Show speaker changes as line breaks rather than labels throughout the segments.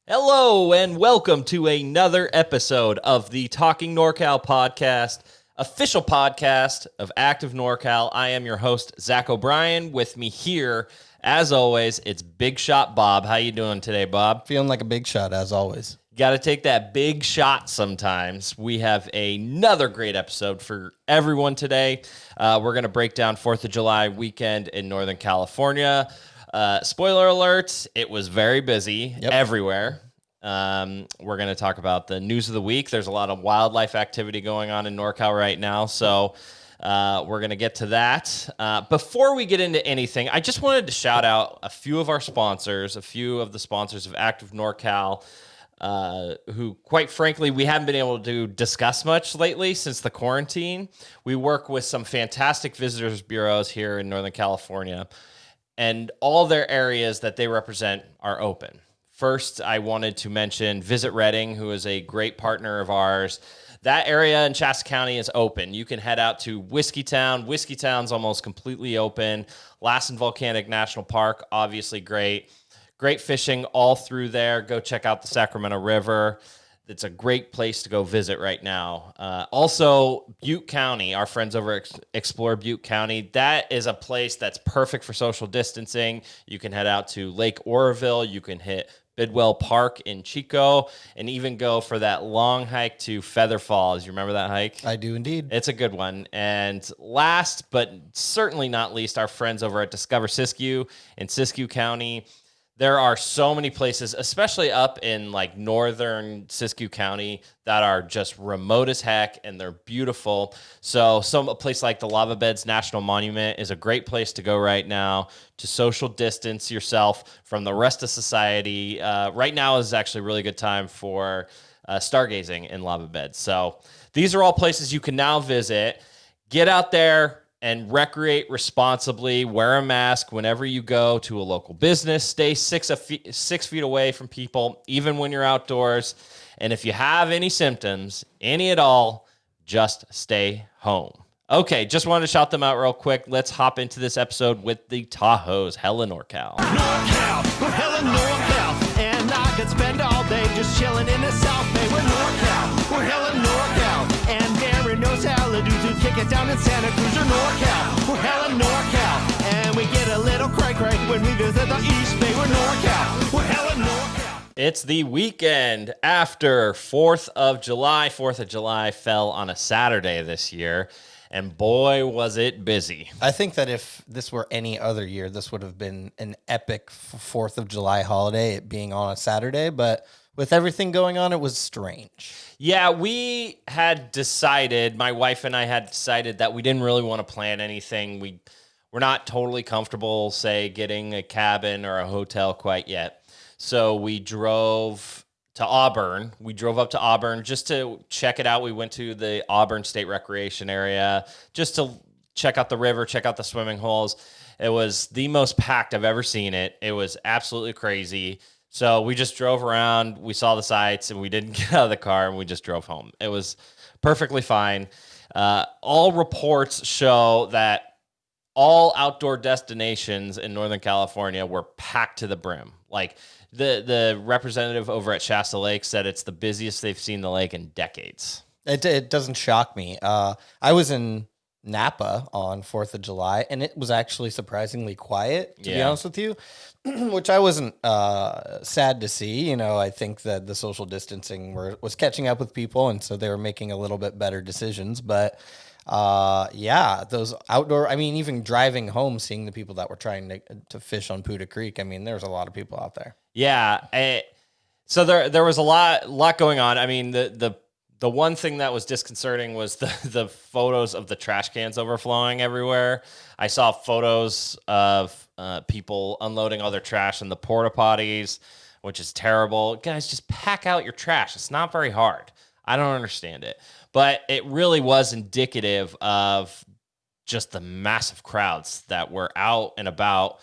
Hello and welcome to another episode of the Talking NorCal podcast, official podcast of Active NorCal. I am your host, Zach O'Brien. With me here, as always, it's Big Shot Bob. How you doing today, Bob?
Feeling like a big shot, as always.
Got to take that big shot sometimes. We have another great episode for everyone today. We're going to break down 4th of July weekend in Northern California. Spoiler alert, it was very busy everywhere. We're going to talk about the news of the week. There's a lot of wildlife activity going on in NorCal right now, so we're going to get to that. Before we get into anything, I just wanted to shout out a few of our sponsors, a few of the sponsors of Active NorCal, who, quite frankly, we haven't been able to discuss much lately since the quarantine. We work with some fantastic visitors bureaus here in Northern California, and all their areas that they represent are open. First, I wanted to mention Visit Redding, who is a great partner of ours. That area in Shasta County is open. You can head out to Whiskeytown. Whiskeytown's almost completely open. Lassen Volcanic National Park, obviously great. Great fishing all through there. Go check out the Sacramento River. It's a great place to go visit right now. Also, Butte County, our friends over at Explore Butte County, that is a place that's perfect for social distancing. You can head out to Lake Oroville. You can hit Bidwell Park in Chico and even go for that long hike to Feather Falls. You remember that hike?
I do indeed.
It's a good one. And last, but certainly not least, our friends over at Discover Siskiyou in Siskiyou County. There are so many places, especially up in like northern Siskiyou County, that are just remote as heck, and they're beautiful. So a place like the Lava Beds National Monument is a great place to go right now to social distance yourself from the rest of society. Right now is actually a really good time for stargazing in Lava Beds. So these are all places you can now visit. Get out there and recreate responsibly. Wear a mask whenever you go to a local business. Stay 6 feet away from people, even when you're outdoors. And if you have any symptoms, any at all, just stay home. Okay, just wanted to shout them out real quick. Let's hop into this episode with the Tahoe's Hella NorCal.
NorCal, we're hella NorCal, and I could spend all day just chilling in the South Bay. We're NorCal, we're hella NorCal, and there are no salad dudes who kick it down in Santa Cruz. Or NorCal, we're hella NorCal, and we get a little cray-cray when we visit the East Bay. We're NorCal, we're hella NorCal.
It's the weekend after 4th of July. 4th of July fell on a Saturday this year, and boy, was it busy.
I think that if this were any other year, this would have been an epic 4th of July holiday, it being on a Saturday, but with everything going on, it was strange.
Yeah, we had decided, my wife and I had decided that we didn't really want to plan anything. We're not totally comfortable, say, getting a cabin or a hotel quite yet. So we drove to Auburn. We drove up to Auburn just to check it out. We went to the Auburn State Recreation area just to check out the river, check out the swimming holes. It was the most packed I've ever seen it. It was absolutely crazy. So we just drove around, we saw the sights, and we didn't get out of the car, and we just drove home. It was perfectly fine. All reports show that all outdoor destinations in Northern California were packed to the brim. Like, the representative over at Shasta Lake said it's the busiest they've seen the lake in decades.
It doesn't shock me. I was in Napa on 4th of July, and it was actually surprisingly quiet, to be honest with you, which I wasn't sad to see. You know, I think that the social distancing was catching up with people, and so they were making a little bit better decisions. But those outdoor, I mean, even driving home, seeing the people that were trying to fish on Puda Creek, I mean, there's a lot of people out there.
Yeah. So there was a lot going on. I mean, the one thing that was disconcerting was the photos of the trash cans overflowing everywhere. I saw photos of people unloading all their trash in the porta potties, which is terrible. Guys, just pack out your trash. It's not very hard. I don't understand it. But it really was indicative of just the massive crowds that were out and about.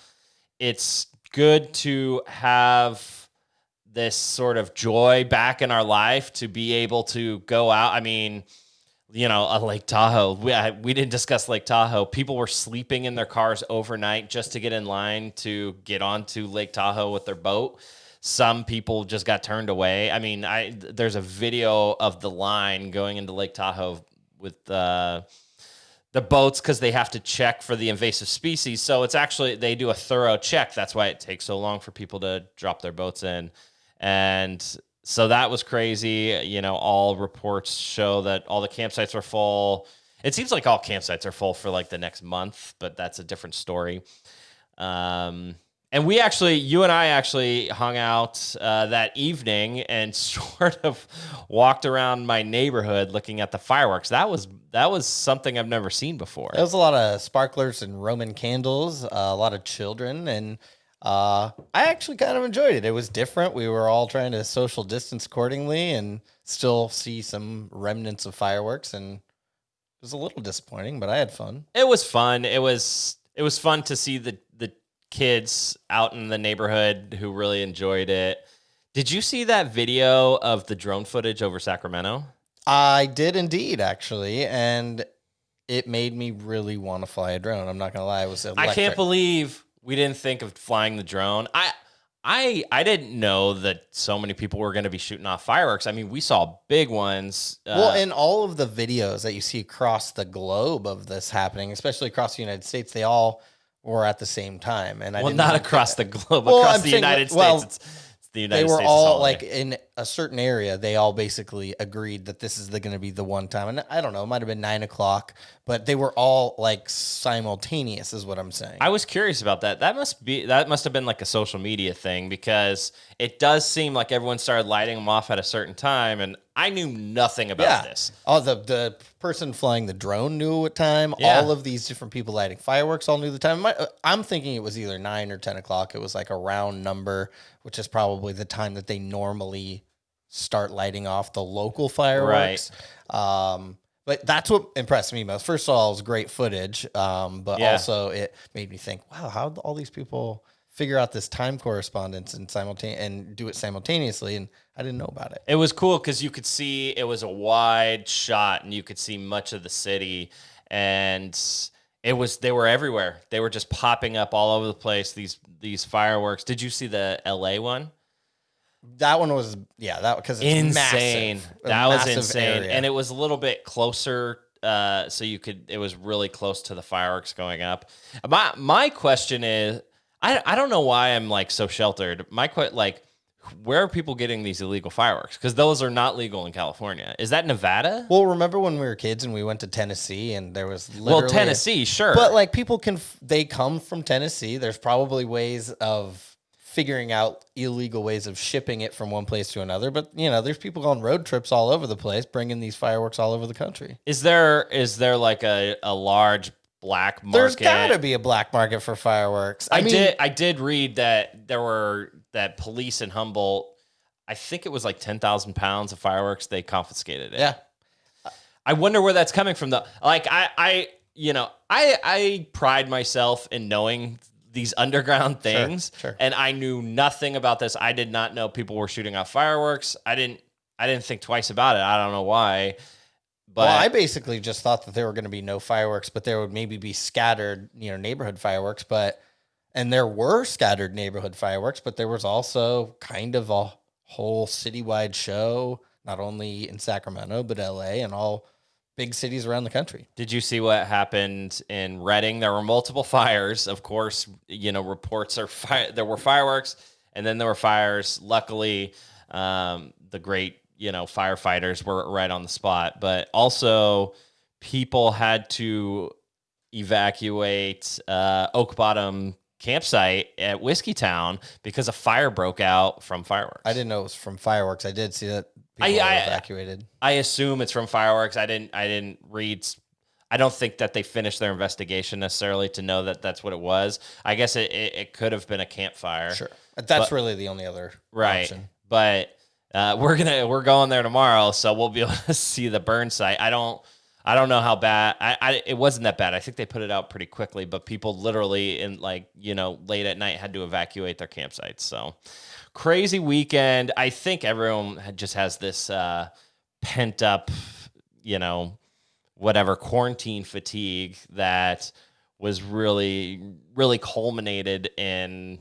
It's good to have this sort of joy back in our life, to be able to go out. I mean, you know, Lake Tahoe. We didn't discuss Lake Tahoe. People were sleeping in their cars overnight just to get in line to get onto Lake Tahoe with their boat. some people just got turned away. I mean, there's a video of the line going into Lake Tahoe with the boats because they have to check for the invasive species. So it's actually, they do a thorough check. That's why it takes so long for people to drop their boats in. And so that was crazy. You know, all reports show that all the campsites are full. It seems like all campsites are full for like the next month, but that's a different story. And you and I actually hung out that evening and sort of walked around my neighborhood looking at the fireworks. That was something I've never seen before.
There was a lot of sparklers and Roman candles, a lot of children, and I actually kind of enjoyed it. It was different. We were all trying to social distance accordingly and still see some remnants of fireworks, and it was a little disappointing, but I had fun.
It was fun. It was fun to see the kids out in the neighborhood who really enjoyed it. Did you see that video of the drone footage over Sacramento?
I did indeed, actually, and it made me really want to fly a drone. I'm not gonna lie, it was electric.
I can't believe we didn't think of flying the drone. I didn't know that so many people were going to be shooting off fireworks. I mean, we saw big ones.
Well, in all of the videos that you see across the globe of this happening, especially across the United States, they all were at the same time. And
not across the globe, across the United States. It's the United States.
They were all like in a certain area. They all basically agreed that this is going to be the one time. And I don't know, it might have been 9 o'clock, but they were all like simultaneous is what I'm saying.
I was curious about that. That must have been like a social media thing because it does seem like everyone started lighting them off at a certain time. And I knew nothing about this.
Oh, the person flying the drone knew what time.
Yeah.
All of these different people lighting fireworks all knew the time. I'm thinking it was either 9 or 10 o'clock. It was like a round number, which is probably the time that they normally start lighting off the local fireworks. Right. But that's what impressed me most. First of all, it was great footage, but also it made me think, wow, how did all these people figure out this time correspondence and do it simultaneously? And I didn't know about it.
It was cool because you could see it was a wide shot and you could see much of the city, and they were everywhere. They were just popping up all over the place. These fireworks. Did you see the LA one?
That one was because it's
insane.
Massive.
That was insane,
area.
And it was a little bit closer. So it was really close to the fireworks going up. My question is, I don't know why I'm like so sheltered. Where are people getting these illegal fireworks? Because those are not legal in California. Is that Nevada?
Well, remember when we were kids and we went to Tennessee and there was literally...
Tennessee, sure.
But like people they come from Tennessee. There's probably ways of figuring out illegal ways of shipping it from one place to another. But, there's people on road trips all over the place bringing these fireworks all over the country.
Is there like a large black market?
There's got to be a black market for fireworks.
I did read that that police in Humboldt, I think it was like 10,000 pounds of fireworks. They confiscated it.
Yeah.
I wonder where that's coming from though. Like I pride myself in knowing these underground things,
sure.
And I knew nothing about this. I did not know people were shooting off fireworks. I didn't think twice about it. I don't know why. But
I basically just thought that there were going to be no fireworks, but there would maybe be scattered, neighborhood fireworks. And there were scattered neighborhood fireworks, but there was also kind of a whole citywide show, not only in Sacramento, but LA and all big cities around the country.
Did you see what happened in Redding? There were multiple fires. Of course, reports are there were fireworks and then there were fires. Luckily, the great, firefighters were right on the spot, but also people had to evacuate Oak Bottom campsite at Whiskey Town because a fire broke out from fireworks.
I didn't know it was from fireworks. I did see that people were evacuated.
I assume it's from fireworks. I didn't read. I don't think that they finished their investigation necessarily to know that that's what it was. I guess it could have been a campfire.
Sure, that's really the only other option.
But we're going there tomorrow, so we'll be able to see the burn site. I don't know how bad. It wasn't that bad. I think they put it out pretty quickly, but people literally in late at night had to evacuate their campsites. So crazy weekend. I think everyone just has this pent up, whatever quarantine fatigue that was really, really culminated in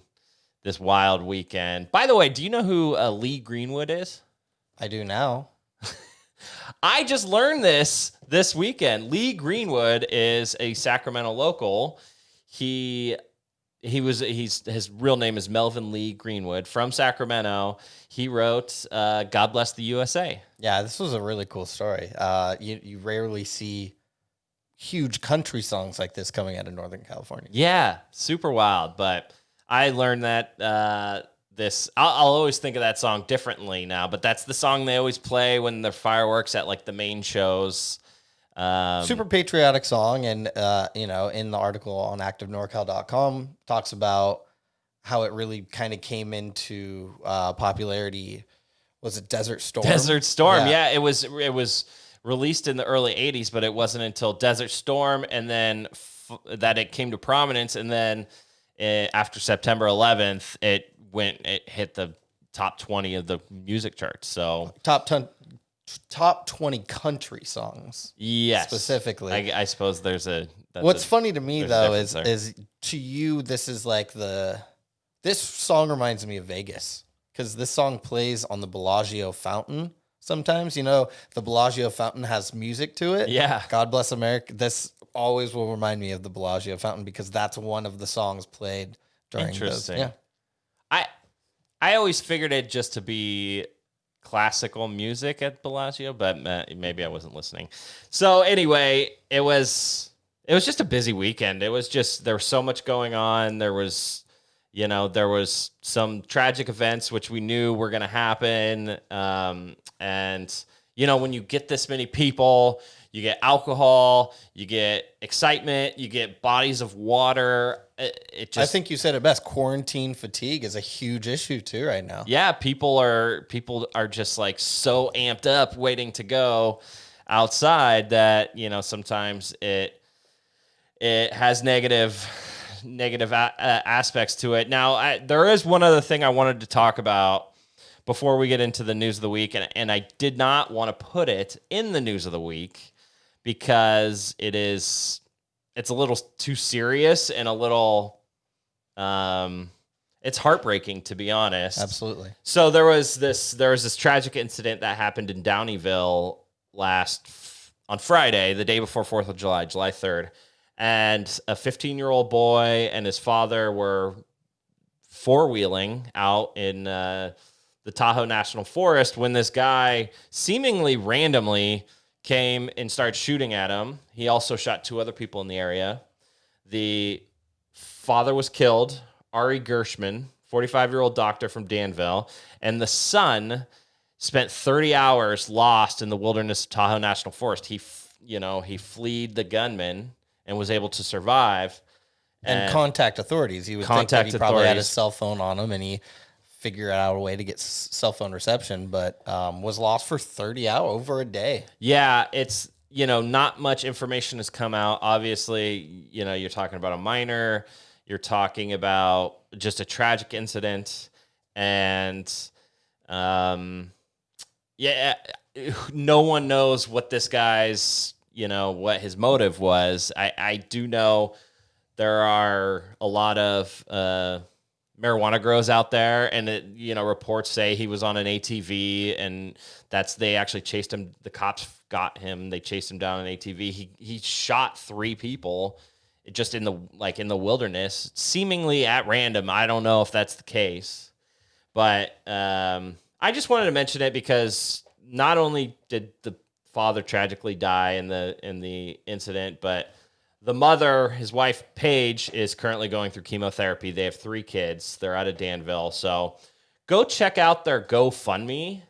this wild weekend. By the way, do you know who Lee Greenwood is?
I do now.
I just learned this weekend. Lee Greenwood is a Sacramento local. His real name is Melvin Lee Greenwood from Sacramento. He wrote God Bless the USA.
Yeah, this was a really cool story. You rarely see huge country songs like this coming out of Northern California.
Yeah, super wild. But I learned that I'll always think of that song differently now, but that's the song they always play when the fireworks at like the main shows.
Super patriotic song. And, in the article on activenorcal.com talks about how it really kind of came into popularity. Was it Desert Storm?
Desert Storm. Yeah, it was released in the early 80s, but it wasn't until Desert Storm and then that it came to prominence. And then after September 11th, it hit the top 20 of the music charts. So
top 20 country songs.
Yes.
Specifically.
I suppose
What's funny to me though is to you, this is like this song reminds me of Vegas because this song plays on the Bellagio fountain. Sometimes, the Bellagio fountain has music to it.
Yeah.
God Bless America. This always will remind me of the Bellagio fountain because that's one of the songs played during
Interesting.
those. Yeah.
I always figured it just to be classical music at Bellagio, but maybe I wasn't listening. So anyway, it was just a busy weekend. There was so much going on. There was some tragic events which we knew were going to happen. And when you get this many people, you get alcohol, you get excitement, you get bodies of water. I
think you said it best. Quarantine fatigue is a huge issue too right now.
Yeah, people are just like so amped up waiting to go outside that, sometimes it has negative aspects to it. Now, there is one other thing I wanted to talk about before we get into the news of the week, and I did not want to put it in the news of the week because it's a little too serious and a little it's heartbreaking, to be honest.
Absolutely.
So there was this tragic incident that happened in Downieville on Friday, the day before 4th of July, July 3rd. And a 15-year-old boy and his father were four-wheeling out in the Tahoe National Forest when this guy seemingly randomly came and started shooting at him. He also shot two other people in the area. The father was killed, Ari Gershman, 45-year-old doctor from Danville, and the son spent 30 hours lost in the wilderness of Tahoe National Forest. He fled the gunman and was able to survive.
And contact authorities. He would think that he probably had his cell phone on him and he figured out a way to get cell phone reception, but was lost for 30 hours, over a day.
Yeah, it's, not much information has come out. Obviously, you're talking about a minor, you're talking about just a tragic incident, and no one knows what this guy's, what his motive was. I do know there are a lot of marijuana grows out there, and reports say he was on an ATV, and they actually chased him. The cops got him. They chased him down an ATV. He shot three people just in the wilderness, seemingly at random. I don't know if that's the case, but I just wanted to mention it because not only did the father tragically die in the incident, but the mother, his wife, Paige, is currently going through chemotherapy. They have 3 kids. They're out of Danville. So go check out their GoFundMe.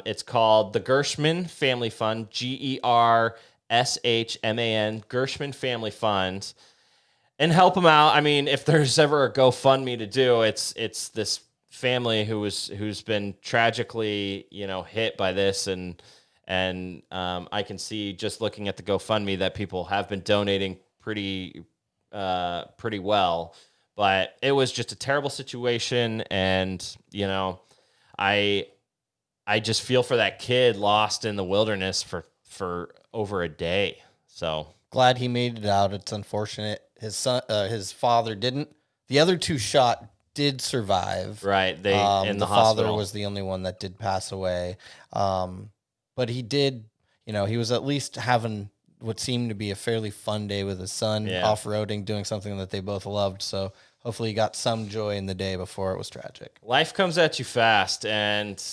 It's called the Gershman Family Fund, GERSHMAN, Gershman Family Fund, and help them out. I mean, if there's ever a GoFundMe to do, it's this family who's been tragically, hit by this, and I can see just looking at the GoFundMe that people have been donating pretty well, but it was just a terrible situation. And, I just feel for that kid lost in the wilderness for over a day. So
glad he made it out. It's unfortunate. His father didn't. The other 2 shot did survive.
Right. They in the
father
hospital.
was the only one that did pass away. But he did, he was at least having what seemed to be a fairly fun day with his son, off-roading, doing something that they both loved. So hopefully he got some joy in the day before it was tragic.
Life comes at you fast, and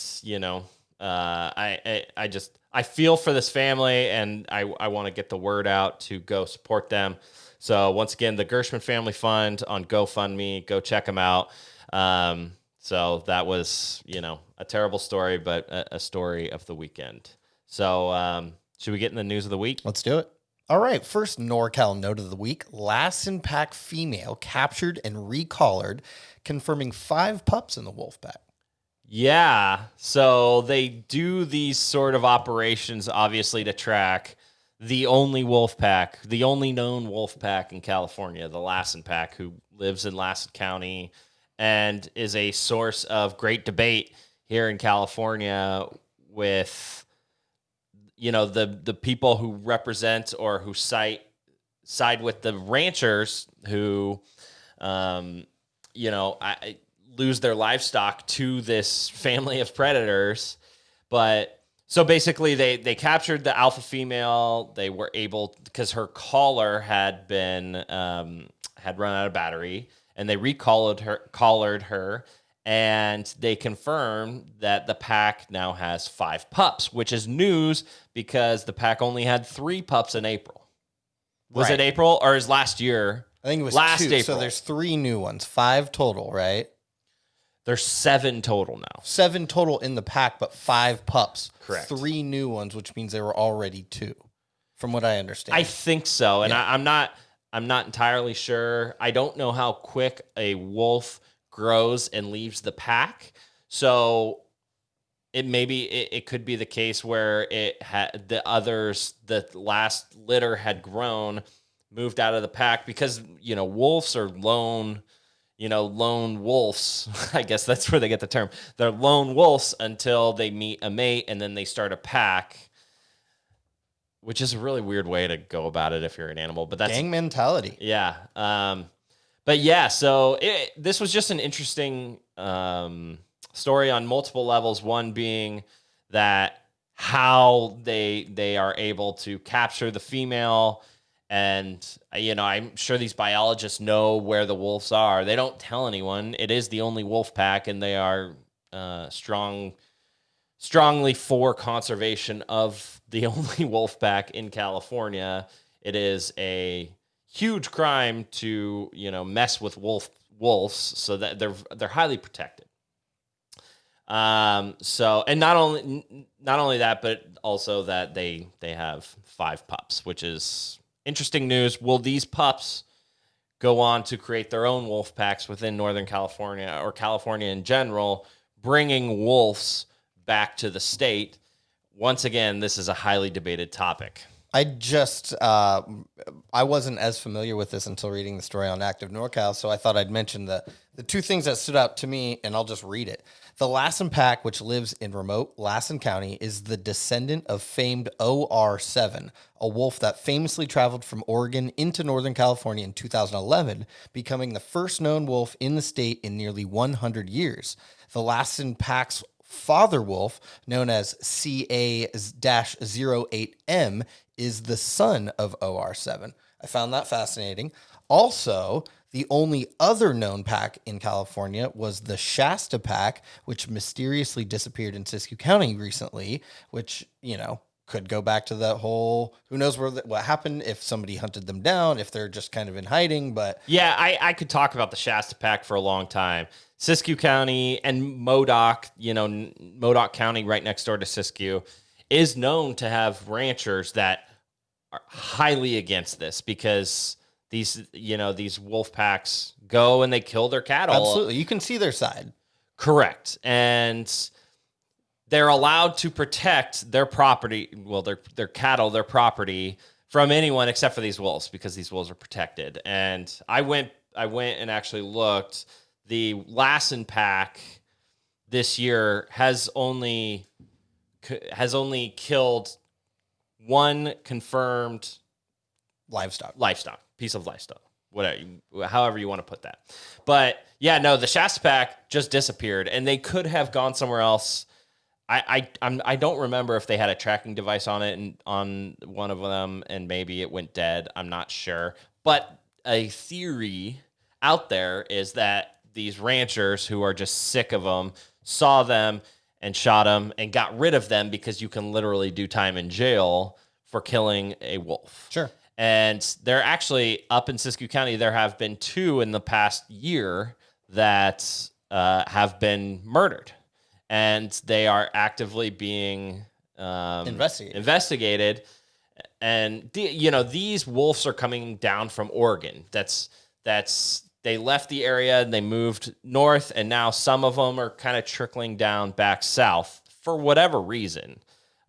I feel for this family, and I want to get the word out to go support them. So once again, the Gershman Family Fund on GoFundMe, go check them out. So that was, a terrible story, but a story of the weekend. So should we get in the news of the week?
Let's do it. All right, first NorCal note of the week. Lassen Pack female captured and recollared, confirming 5 pups in the wolf pack.
Yeah, so they do these sort of operations, obviously, to track the only wolf pack, the only known wolf pack in California, the Lassen Pack, who lives in Lassen County and is a source of great debate here in California with, the people who represent or who side with the ranchers who, lose their livestock to this family of predators. But so basically they captured the alpha female. They were able, because her collar had been, had run out of battery, and they collared her, and they confirmed that the pack now has 5 pups, which is news because the pack only had 3 pups in April. Was it April, or is last year?
I think it was
last
2.
April.
So there's 3 new ones, 5 total, right?
There's 7 total now.
7 total in the pack, but 5 pups.
Correct.
3 new ones, which means there were already 2, from what I understand.
I think so, and I'm not entirely sure. I don't know how quick a wolf grows and leaves the pack, so it could be the case where it had the last litter had grown, moved out of the pack, because wolves are lone wolves. I guess that's where they get the term. They're lone wolves until they meet a mate, and then they start a pack, which is a really weird way to go about it if you're an animal. But that's
gang mentality.
Yeah. But yeah, so this was just an interesting story on multiple levels. One being that how they are able to capture the female. And, I'm sure these biologists know where the wolves are. They don't tell anyone. It is the only wolf pack, and they are strongly for conservation of the only wolf pack in California. It is a huge crime to, mess with wolves, so that they're highly protected. So, and not only that, but also that they have 5 pups, which is interesting news. Will these pups go on to create their own wolf packs within Northern California or California in general, bringing wolves back to the state? Once again, this is a highly debated topic.
I wasn't as familiar with this until reading the story on Active NorCal, so I thought I'd mention the 2 things that stood out to me, and I'll just read it. The Lassen Pack, which lives in remote Lassen County, is the descendant of famed OR7, a wolf that famously traveled from Oregon into Northern California in 2011, becoming the first known wolf in the state in nearly 100 years. The Lassen Pack's father wolf, known as CA-08M, is the son of OR7. I found that fascinating. Also, the only other known pack in California was the Shasta Pack, which mysteriously disappeared in Siskiyou County recently, which, could go back to that whole, who knows what happened, if somebody hunted them down, if they're just kind of in hiding. But
yeah, I could talk about the Shasta Pack for a long time. Siskiyou County and Modoc, Modoc County right next door to Siskiyou, is known to have ranchers that are highly against this, because these wolf packs go and they kill their cattle.
Absolutely. You can see their side.
Correct. And they're allowed to protect their property, their cattle, their property, from anyone except for these wolves, because these wolves are protected. And I went and actually looked. The Lassen Pack this year has only killed 1 confirmed
Livestock.
piece of livestock. whatever, however you want to put that. But yeah, no, the Shasta Pack just disappeared, and they could have gone somewhere else. I don't remember if they had a tracking device on it and on one of them, and maybe it went dead. I'm not sure. But a theory out there is that these ranchers who are just sick of them saw them and shot them and got rid of them because you can literally do time in jail for killing a wolf.
Sure.
And they're actually up in Siskiyou County. There have been 2 in the past year that have been murdered. And they are actively being investigated. And these wolves are coming down from Oregon. They left the area and they moved north, and now some of them are kind of trickling down back south for whatever reason.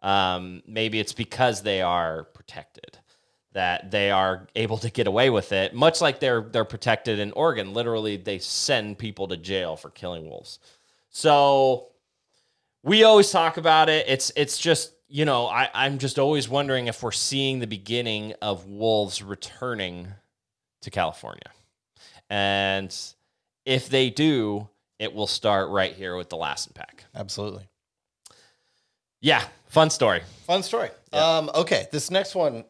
Maybe it's because they are protected, that they are able to get away with it, much like they're protected in Oregon. Literally, they send people to jail for killing wolves. So we always talk about it. It's just, I'm just always wondering if we're seeing the beginning of wolves returning to California. And if they do, it will start right here with the Lassen Pack.
Absolutely.
Yeah, fun story.
Yeah. Okay, this next one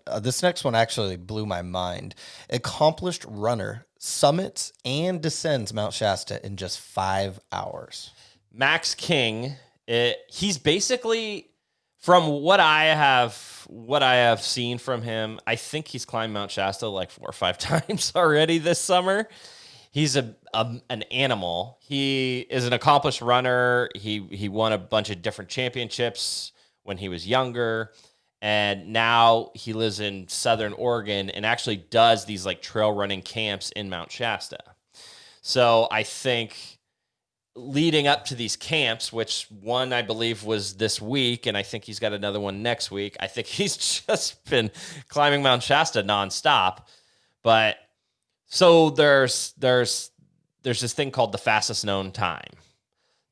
actually blew my mind. Accomplished runner summits and descends Mount Shasta in just 5 hours.
Max King, he's basically, from what I have seen from him, I think he's climbed Mount Shasta like 4 or 5 times already this summer. He's an animal. He is an accomplished runner. He won a bunch of different championships when he was younger, and now he lives in Southern Oregon and actually does these like trail running camps in Mount Shasta. So I think leading up to these camps, which one I believe was this week, and I think he's got another one next week, I think he's just been climbing Mount Shasta nonstop. But so there's this thing called the fastest known time,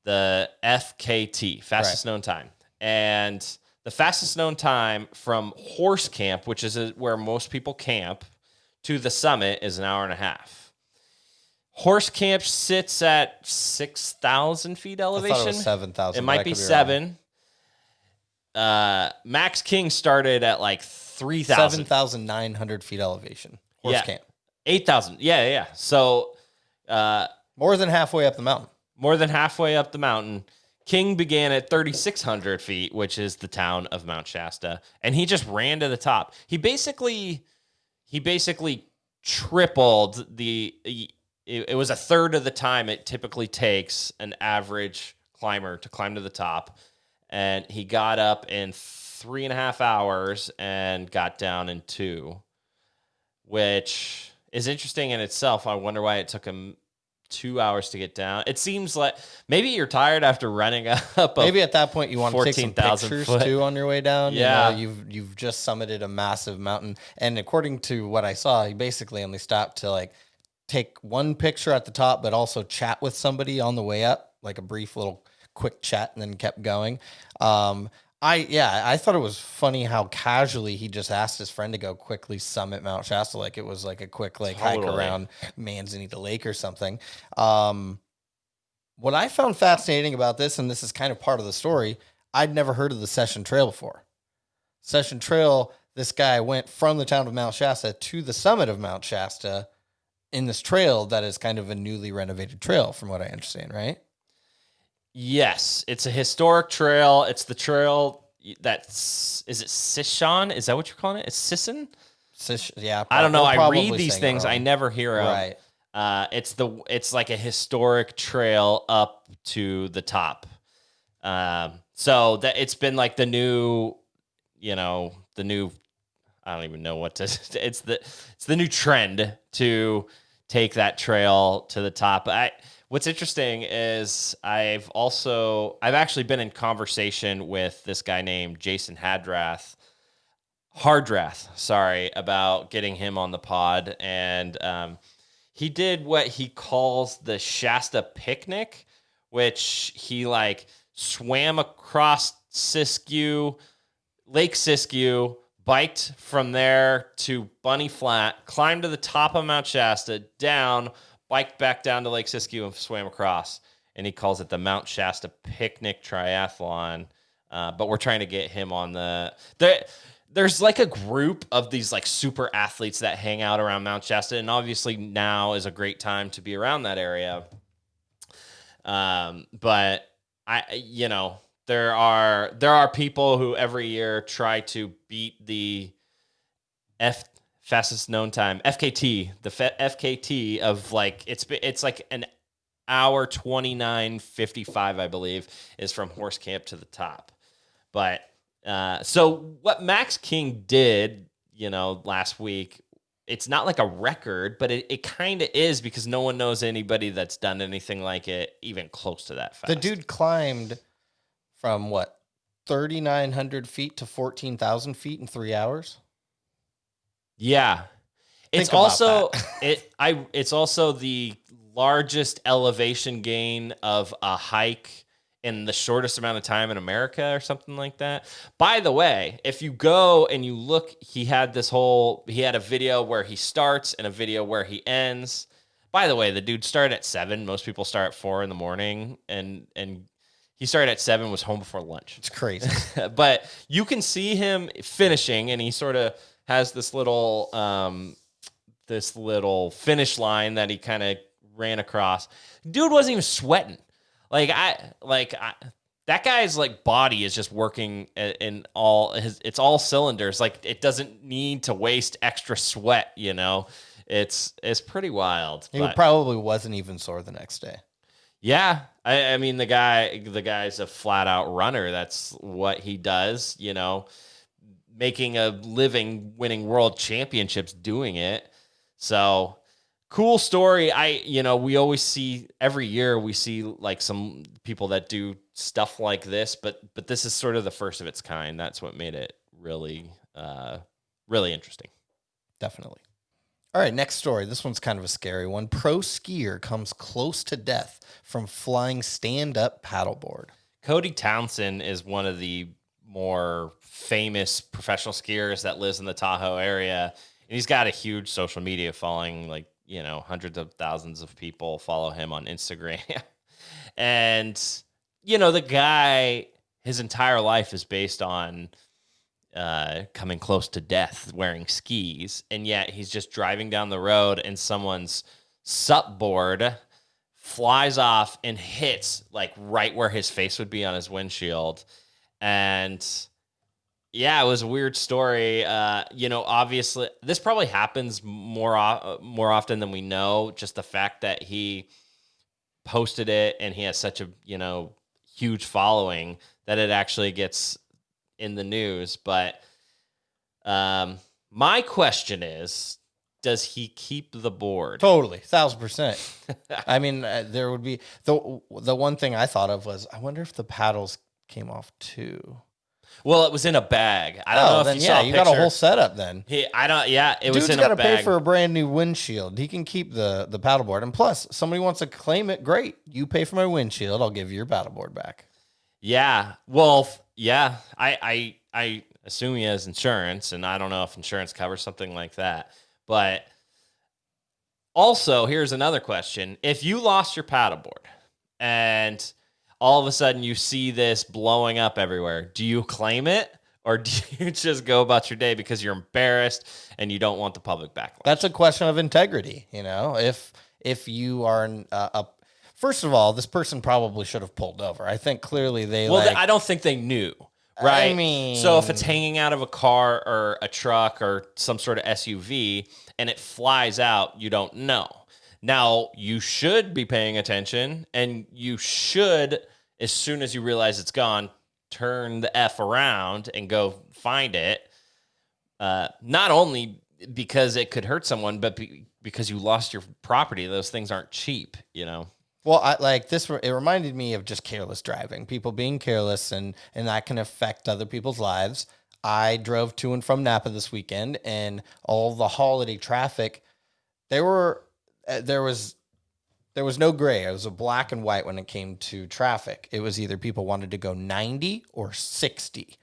the FKT, fastest known time. And the fastest known time from Horse Camp, which is where most people camp, to the summit is 1.5 hours. Horse Camp sits at 6,000 feet elevation.
I thought it was 7,000.
It might be 7. Max King started at like 3,000.
7,900 feet elevation. Horse Camp.
8,000. Yeah. So
more than halfway up the
mountain. King began at 3,600 feet, which is the town of Mount Shasta, and he just ran to the top. He basically tripled it was a third of the time it typically takes an average climber to climb to the top, and he got up in 3.5 hours and got down in 2, which is interesting in itself. I wonder why it took him 2 hours to get down. It seems like maybe you're tired after running up.
Maybe at that point you want to take some pictures too on your way down.
Yeah,
you've just summited a massive mountain, and according to what I saw, he basically only stopped to like take one picture at the top, but also chat with somebody on the way up, like a brief little quick chat, and then kept going. I thought it was funny how casually he just asked his friend to go quickly summit Mount Shasta, like it was like a quick hike around Manzanita Lake or something. What I found fascinating about this, and this is kind of part of the story, I'd never heard of the Session Trail before. Session Trail, this guy went from the town of Mount Shasta to the summit of Mount Shasta in this trail that is kind of a newly renovated trail, from what I understand, right?
Yes, it's a historic trail. It's the trail is it Sisson? Is that what you're calling it? It's Sisson?
Yeah.
I don't know. I read these things. I never hear them.
Right.
It's like a historic trail up to the top. So that it's been like the new, I don't even know what to. It's the new trend to take that trail to the top. What's interesting is I've actually been in conversation with this guy named Jason Hardrath, about getting him on the pod. And he did what he calls the Shasta Picnic, which he like swam across Lake Siskiyou, biked from there to Bunny Flat, climbed to the top of Mount Shasta, down, biked back down to Lake Siskiyou and swam across. And he calls it the Mount Shasta Picnic Triathlon. But we're trying to get him on there's like a group of these like super athletes that hang out around Mount Shasta. And obviously now is a great time to be around that area. But there are people who every year try to beat the fastest known time, FKT, the FKT of like, it's like an hour 29:55, I believe, is from Horse Camp to the top. But, so what Max King did, last week, it's not like a record, but it kind of is, because no one knows anybody that's done anything like it even close to that fast.
The dude climbed from 3,900 feet to 14,000 feet in 3 hours.
Yeah. It's also it's also the largest elevation gain of a hike in the shortest amount of time in America or something like that. By the way, if you go and you look, he had a video where he starts and a video where he ends. By the way, the dude started at 7. Most people start at 4 in the morning, and he started at 7, was home before lunch.
It's crazy.
But you can see him finishing, and he sort of has this little finish line that he kind of ran across. Dude wasn't even sweating. That guy's like body is just working in it's all cylinders. Like, it doesn't need to waste extra sweat, It's pretty wild.
He probably wasn't even sore the next day.
Yeah. I mean, the guy's a flat out runner. That's what he does, making a living, winning world championships doing it. So cool story. We always see every year, we see like some people that do stuff like this, but this is sort of the first of its kind. That's what made it really, really interesting.
Definitely. All right, next story. This one's kind of a scary one. Pro skier comes close to death from flying stand-up paddleboard.
Cody Townsend is one of the more famous professional skiers that lives in the Tahoe area. And he's got a huge social media following, like, hundreds of thousands of people follow him on Instagram. And, the guy, his entire life is based on coming close to death wearing skis. And yet he's just driving down the road and someone's sup board flies off and hits like right where his face would be on his windshield. And yeah, it was a weird story. Obviously this probably happens more often than we know. Just the fact that he posted it and he has such a, huge following that it actually gets in the news. But my question is, does he keep the board?
Totally, 1,000%. I mean, there would be the one thing I thought of was, I wonder if the paddles came off too.
Well, it was in a bag. I don't know if you saw a
you
picture.
got a whole setup then.
It was in a bag. Dude's got to
pay for a brand new windshield. He can keep the paddleboard. And plus, somebody wants to claim it, great. You pay for my windshield, I'll give you your paddleboard back.
Yeah. Well, yeah. I assume he has insurance, and I don't know if insurance covers something like that. But also, here's another question. If you lost your paddleboard and all of a sudden you see this blowing up everywhere, do you claim it, or do you just go about your day because you're embarrassed and you don't want the public backlash?
That's a question of integrity. If you are first of all, this person probably should have pulled over. I think clearly
I don't think they knew. Right.
I mean,
so if it's hanging out of a car or a truck or some sort of SUV and it flies out, you don't know. Now, you should be paying attention, and you should, as soon as you realize it's gone, turn the F around and go find it. Not only because it could hurt someone, but because you lost your property. Those things aren't cheap,
Well, it reminded me of just careless driving, people being careless, and that can affect other people's lives. I drove to and from Napa this weekend, and all the holiday traffic, there was no gray. It was a black and white when it came to traffic. It was either people wanted to go 90 or 60.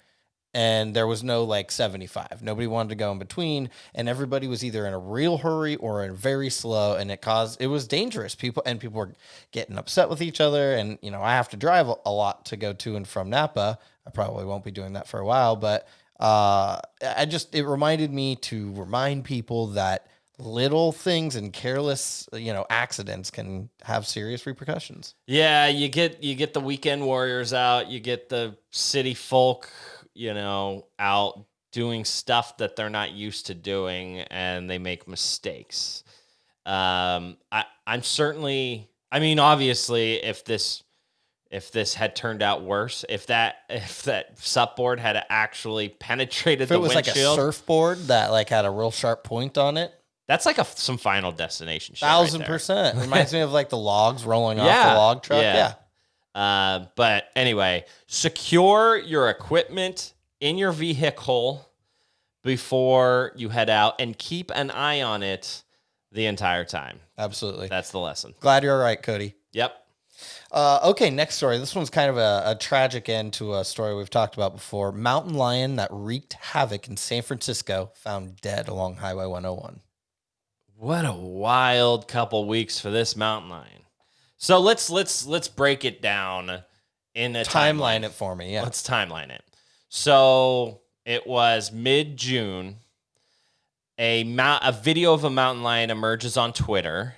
and there was no like 75. Nobody wanted to go in between, and everybody was either in a real hurry or in very slow, and it was dangerous. People were getting upset with each other, and I have to drive a lot to go to and from Napa. I probably won't be doing that for a while, but it reminded me to remind people that little things and careless, accidents can have serious repercussions.
Yeah, you get the weekend warriors out, you get the city folk, out doing stuff that they're not used to doing, and they make mistakes. I'm certainly, obviously, if this had turned out worse, if that sup board had actually penetrated the windshield,
like a surfboard that like had a real sharp point on it.
That's like some Final Destination shit.
1,000%. Reminds me of like the logs rolling off the log truck. Yeah.
But anyway, secure your equipment in your vehicle before you head out and keep an eye on it the entire time.
Absolutely.
That's the lesson.
Glad you're all right, Cody.
Yep.
Okay, next story. This one's kind of a tragic end to a story we've talked about before. Mountain lion that wreaked havoc in San Francisco found dead along Highway 101.
What a wild couple weeks for this mountain lion. So let's break it down in a
timeline it for me. Yeah.
Let's timeline it. So it was mid-June. A video of a mountain lion emerges on Twitter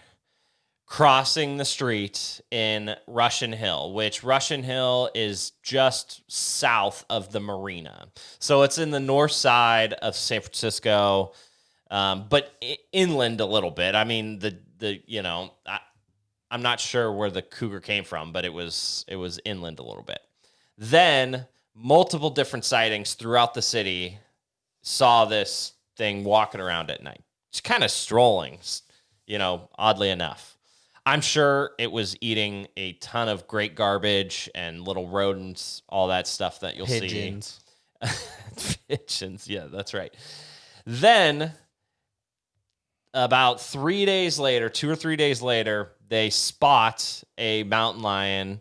crossing the street in Russian Hill, which Russian Hill is just south of the marina. So it's in the north side of San Francisco. But inland a little bit. I mean, I'm not sure where the cougar came from, but it was inland a little bit. Then multiple different sightings throughout the city saw this thing walking around at night. It's kind of strolling, oddly enough. I'm sure it was eating a ton of great garbage and little rodents, all that stuff that you'll
Pigeons.
see. Pigeons. Yeah, that's right. Then about 3 days later, 2 or 3 days later, they spot a mountain lion,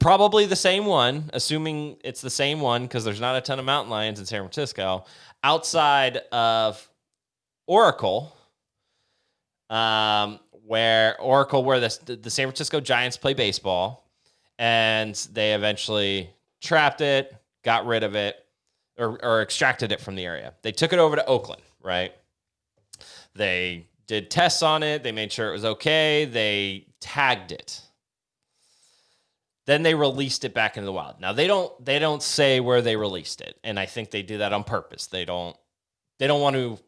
probably the same one, assuming it's the same one because there's not a ton of mountain lions in San Francisco, outside of Oracle, where the San Francisco Giants play baseball, and they eventually trapped it, got rid of it, or extracted it from the area. They took it over to Oakland, right? They did tests on it. They made sure it was okay. They tagged it. Then they released it back into the wild. Now they don't say where they released it, and I think they do that on purpose. They don't want to,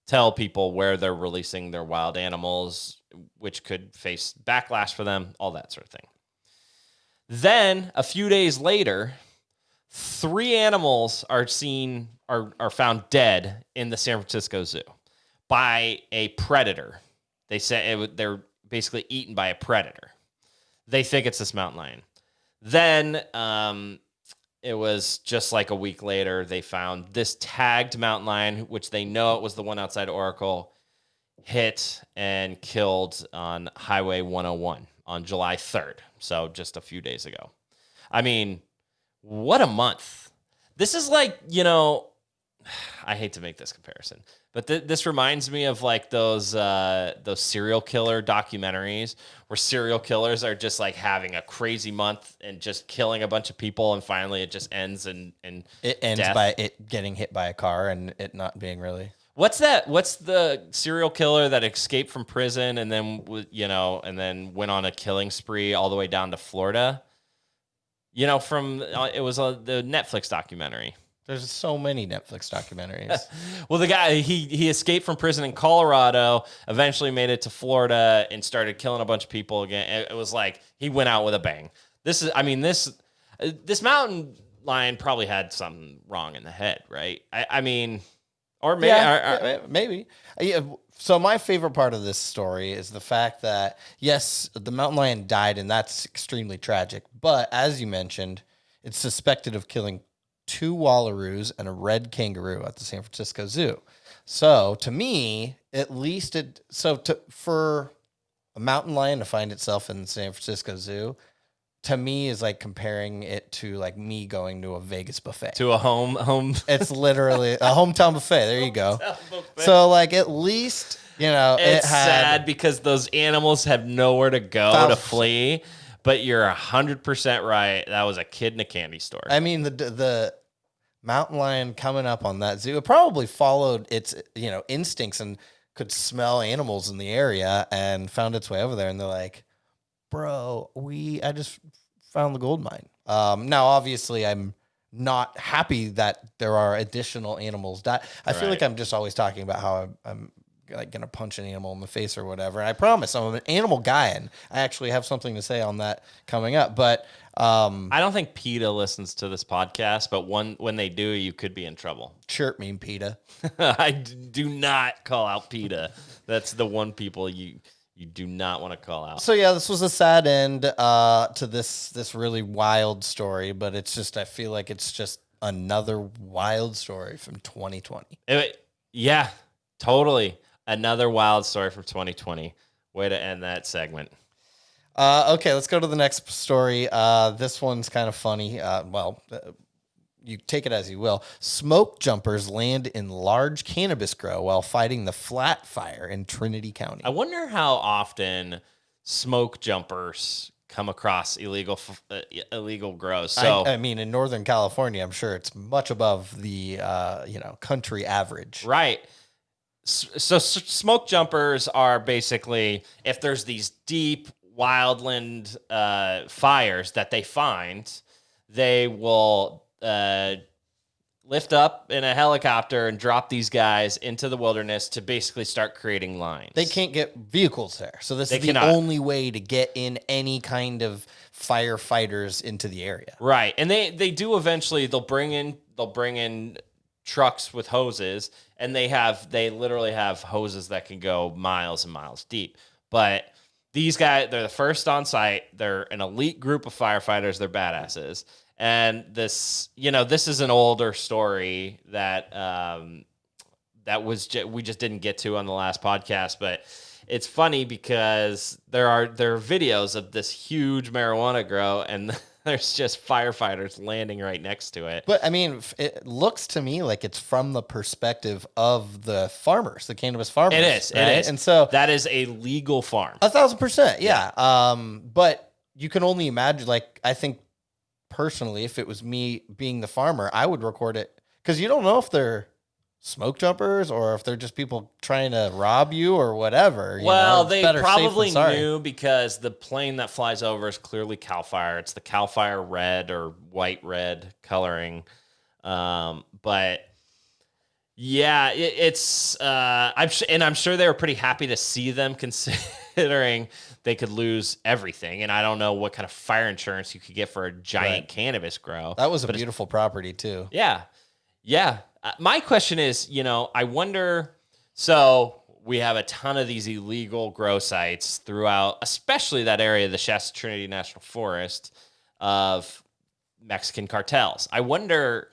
tell people where they're releasing their wild animals, which could face backlash for them, all that sort of thing. Then a few days later, 3 animals are found dead in the San Francisco Zoo by a predator. They say they're basically eaten by a predator. They think it's this mountain lion. Then it was just like a week later, they found this tagged mountain lion, which they know it was the one outside Oracle, hit and killed on Highway 101 on July 3rd. So just a few days ago. I mean, what a month. This is like, I hate to make this comparison, but this reminds me of like those serial killer documentaries where serial killers are just like having a crazy month and just killing a bunch of people, and finally it just ends in
it ends
death.
by it getting hit by a car and it not being really.
What's that? What's the serial killer that escaped from prison and then and then went on a killing spree all the way down to Florida? From it was the Netflix documentary.
There's so many Netflix documentaries.
Well, the guy, he escaped from prison in Colorado, eventually made it to Florida, and started killing a bunch of people again. It was like he went out with a bang. This mountain lion probably had something wrong in the head, right? Or maybe.
Yeah, maybe. Yeah, so my favorite part of this story is the fact that, yes, the mountain lion died, and that's extremely tragic. But as you mentioned, it's suspected of killing 2 wallaroos and a red kangaroo at the San Francisco Zoo. So to me, at least for a mountain lion to find itself in the San Francisco Zoo, to me is like comparing it to like me going to a Vegas buffet.
To a home.
It's literally a hometown buffet. There you go. So like at least,
it's sad because those animals have nowhere to go to flee. But you're 100% right. That was a kid in a candy store.
I mean, the mountain lion coming up on that zoo, it probably followed its instincts and could smell animals in the area and found its way over there. And they're like, bro, I just found the gold mine. Now, obviously, I'm not happy that there are additional animals. I feel like I'm just always talking about how I'm like gonna punch an animal in the face or whatever. And I promise I'm an animal guy, and I actually have something to say on that coming up. But
I don't think PETA listens to this podcast, but when they do, you could be in trouble.
Chirp me, PETA.
I do not call out PETA. That's the one people you do not want to call out.
So yeah, this was a sad end to this really wild story, but it's just, I feel like it's just another wild story from 2020.
Yeah, totally. Another wild story from 2020. Way to end that segment.
Okay, let's go to the next story. This one's kind of funny. You take it as you will. Smoke jumpers land in large cannabis grow while fighting the flat fire in Trinity County.
I wonder how often smoke jumpers come across illegal grows. So
I mean, in Northern California, I'm sure it's much above the country average.
Right. So smoke jumpers are basically, if there's these deep wildland fires that they find, they will lift up in a helicopter and drop these guys into the wilderness to basically start creating lines.
They can't get vehicles there, so this is the only way to get in any kind of firefighters into the area.
Right, and they do eventually. They'll bring in trucks with hoses, and they literally have hoses that can go miles and miles deep. But these guys, they're the first on site. They're an elite group of firefighters. They're badasses. And this is an older story that we just didn't get to on the last podcast, but it's funny because there are videos of this huge marijuana grow, and there's just firefighters landing right next to it.
But I mean, it looks to me like it's from the perspective of the farmers, the cannabis farmers.
It is.
Right?
It is.
And so
that is a legal farm.
1,000%. Yeah. But you can only imagine, like, I think personally, if it was me being the farmer, I would record it, because you don't know if they're smoke jumpers or if they're just people trying to rob you or whatever.
They probably knew, because the plane that flies over is clearly CAL FIRE. It's the CAL FIRE red or white red coloring. But yeah, I'm sure they were pretty happy to see them, considering they could lose everything. And I don't know what kind of fire insurance you could get for a giant cannabis grow.
That was a beautiful property too.
Yeah. Yeah. My question is, I wonder, so we have a ton of these illegal grow sites throughout, especially that area of the Shasta Trinity National Forest, of Mexican cartels. I wonder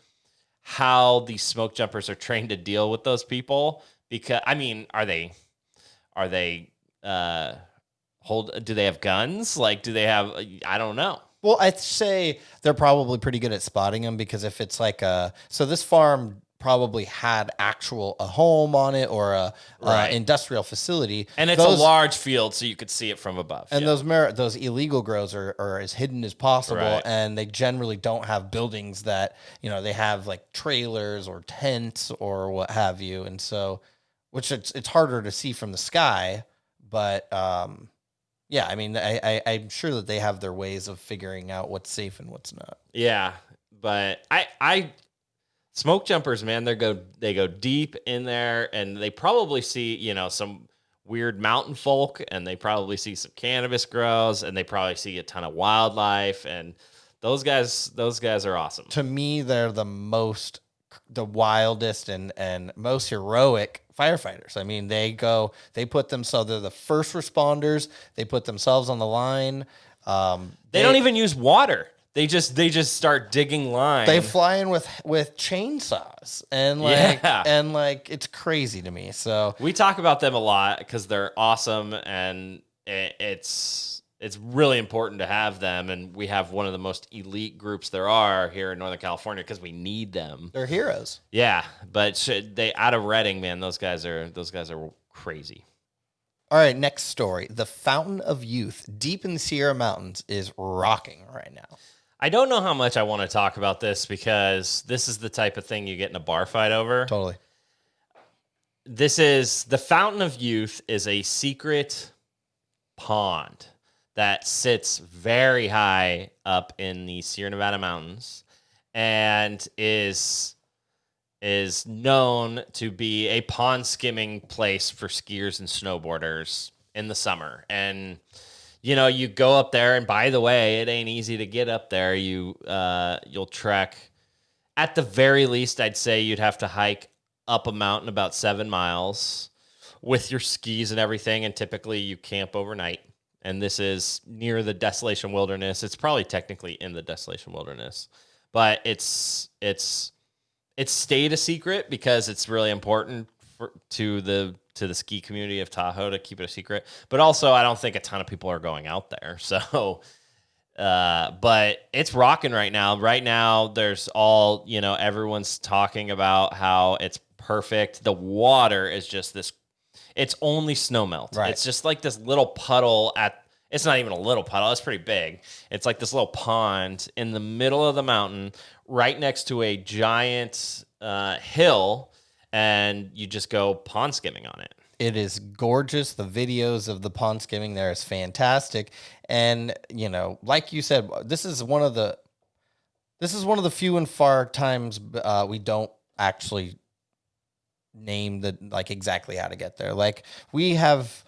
how these smoke jumpers are trained to deal with those people, because, I mean, do they have guns? Like, do they have, I don't know.
Well, I'd say they're probably pretty good at spotting them, because if it's like so this farm probably had a home on it or a industrial facility.
And it's a large field, so you could see it from above.
And those illegal grows are as hidden as possible, and they generally don't have buildings that, they have like trailers or tents or what have you. And so, which it's harder to see from the sky, but yeah, I mean, I'm sure that they have their ways of figuring out what's safe and what's not.
Yeah, but smoke jumpers, man, they go deep in there, and they probably see, some weird mountain folk, and they probably see some cannabis grows, and they probably see a ton of wildlife, and those guys are awesome.
To me, they're the wildest and most heroic firefighters. I mean, they're the first responders. They put themselves on the line.
They don't even use water. They just start digging lines.
They fly in with chainsaws and it's crazy to me. So
we talk about them a lot because they're awesome, and it's it's really important to have them, and we have one of the most elite groups there are here in Northern California because we need them.
They're heroes.
Yeah, but they out of Redding, man, those guys are crazy.
All right, next story. The Fountain of Youth, deep in the Sierra Mountains, is rocking right now.
I don't know how much I want to talk about this because this is the type of thing you get in a bar fight over.
Totally.
This is the Fountain of Youth is a secret pond that sits very high up in the Sierra Nevada mountains and is known to be a pond skimming place for skiers and snowboarders in the summer. And you go up there, and by the way, it ain't easy to get up there. You'll trek. At the very least, I'd say you'd have to hike up a mountain about 7 miles with your skis and everything, and typically you camp overnight. And this is near the Desolation Wilderness. It's probably technically in the Desolation Wilderness, but it's stayed a secret because it's really important to the ski community of Tahoe to keep it a secret. But also, I don't think a ton of people are going out there. So, but it's rocking right now. Right now, there's everyone's talking about how it's perfect. The water is just this. It's only snow melt.
Right.
It's just like this little puddle it's not even a little puddle. It's pretty big. It's like this little pond in the middle of the mountain right next to a giant hill, and you just go pond skimming on it.
It is gorgeous. The videos of the pond skimming there is fantastic. And, like you said, this is one of the few and far times we don't actually name exactly how to get there. Like, we have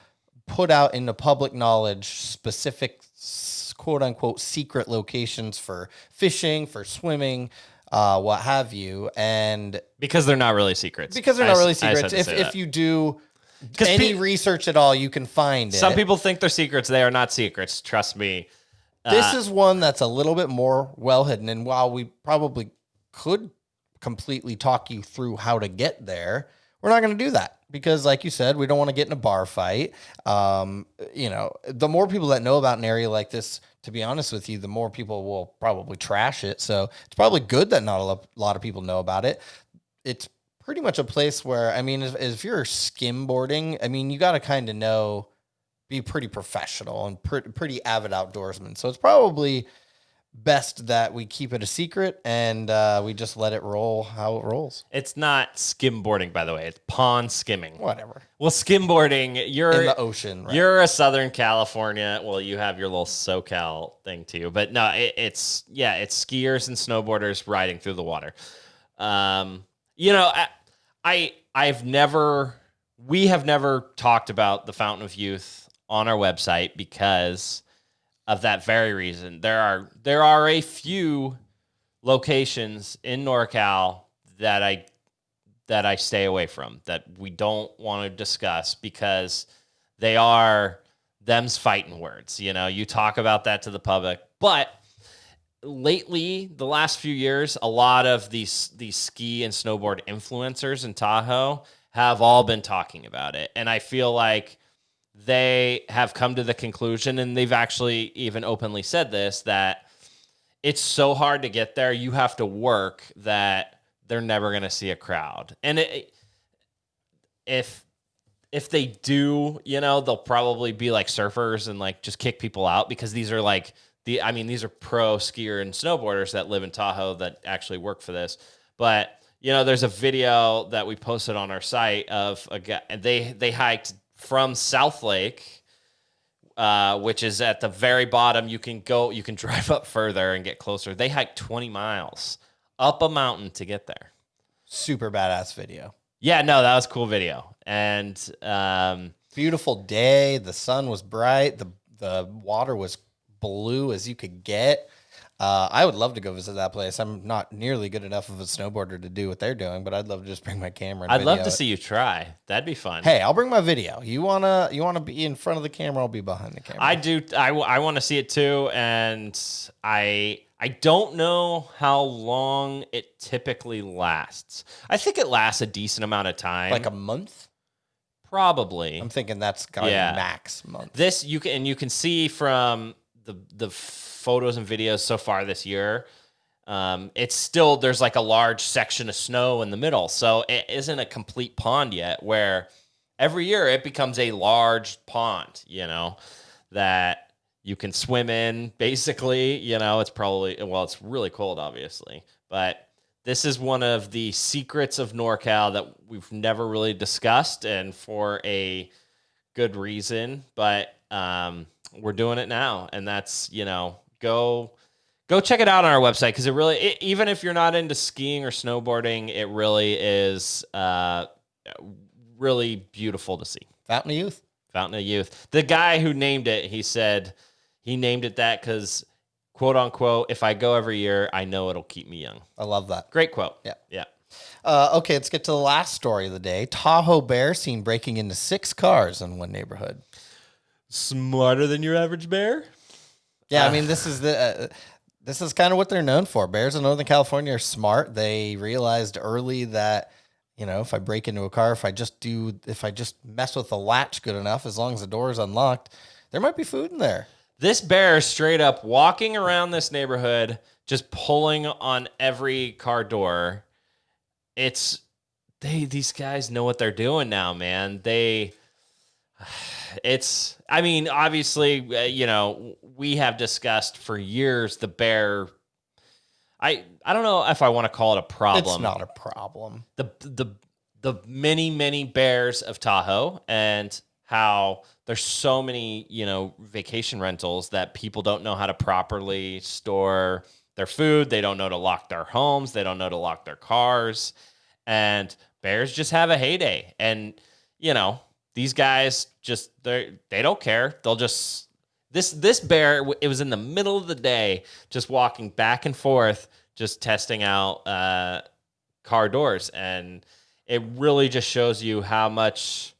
put out into public knowledge specific quote unquote secret locations for fishing, for swimming, what have you. And
because they're not really secrets.
If you do any research at all, you can find it.
Some people think they're secrets. They are not secrets. Trust me.
This is one that's a little bit more well hidden. And while we probably could completely talk you through how to get there, we're not going to do that because, like you said, we don't want to get in a bar fight. The more people that know about an area like this, to be honest with you, the more people will probably trash it. So it's probably good that not a lot of people know about it. It's pretty much a place where, if you're skimboarding, you got to kind of be pretty professional and pretty avid outdoorsman. So it's probably best that we keep it a secret and we just let it roll how it rolls.
It's not skimboarding, by the way. It's pond skimming.
Whatever.
Well, skimboarding, you're
in the ocean. Right?
You're a Southern California. Well, you have your little SoCal thing too, but no, it's skiers and snowboarders riding through the water. We have never talked about the Fountain of Youth on our website because of that very reason. There are a few locations in NorCal that I stay away from, that we don't want to discuss because they are them's fighting words. You talk about that to the public, but lately, the last few years, a lot of these ski and snowboard influencers in Tahoe have all been talking about it. And I feel like they have come to the conclusion, and they've actually even openly said this, that it's so hard to get there. You have to work that they're never going to see a crowd. And if they do, they'll probably be like surfers and like just kick people out, because these are like these are pro skier and snowboarders that live in Tahoe that actually work for this. But, there's a video that we posted on our site of a guy, they hiked from South Lake, which is at the very bottom. You can drive up further and get closer. They hiked 20 miles up a mountain to get there.
Super badass video.
Yeah, no, that was a cool video. And
beautiful day. The sun was bright. The water was blue as you could get. I would love to go visit that place. I'm not nearly good enough of a snowboarder to do what they're doing, but I'd love to just bring my camera.
I'd love to see you try. That'd be fun.
Hey, I'll bring my video. You wanna be in front of the camera? I'll be behind the camera.
I do. I want to see it too, and I don't know how long it typically lasts. I think it lasts a decent amount of time,
like a month.
probably.
I'm thinking that's got to be max month.
This you can see from the photos and videos so far this year. It's still, there's like a large section of snow in the middle, so it isn't a complete pond yet. Where every year it becomes a large pond, that you can swim in. Basically, it's probably, it's really cold, obviously, but this is one of the secrets of NorCal that we've never really discussed, and for a good reason. But we're doing it now, and that's, go check it out on our website, because even if you're not into skiing or snowboarding, it really is really beautiful to see.
Fountain of Youth.
Fountain of Youth. The guy who named it, he said he named it that because, quote unquote, if I go every year, I know it'll keep me young.
I love that.
Great quote.
Yeah. Okay, let's get to the last story of the day. Tahoe bear seen breaking into 6 cars in one neighborhood.
Smarter than your average bear?
Yeah, I mean, this is kind of what they're known for. Bears in Northern California are smart. They realized early that, if I break into a car, if I just mess with the latch good enough, as long as the door is unlocked, there might be food in there.
This bear is straight up walking around this neighborhood, just pulling on every car door. These guys know what they're doing now, man. Obviously, we have discussed for years the bear. I don't know if I want to call it a problem.
It's not a problem.
The many bears of Tahoe, and how there's so many, vacation rentals that people don't know how to properly store their food. They don't know to lock their homes. They don't know to lock their cars. And bears just have a heyday. And, these guys they don't care. They'll just, this bear, it was in the middle of the day, just walking back and forth, just testing out car doors. And it really just shows you how much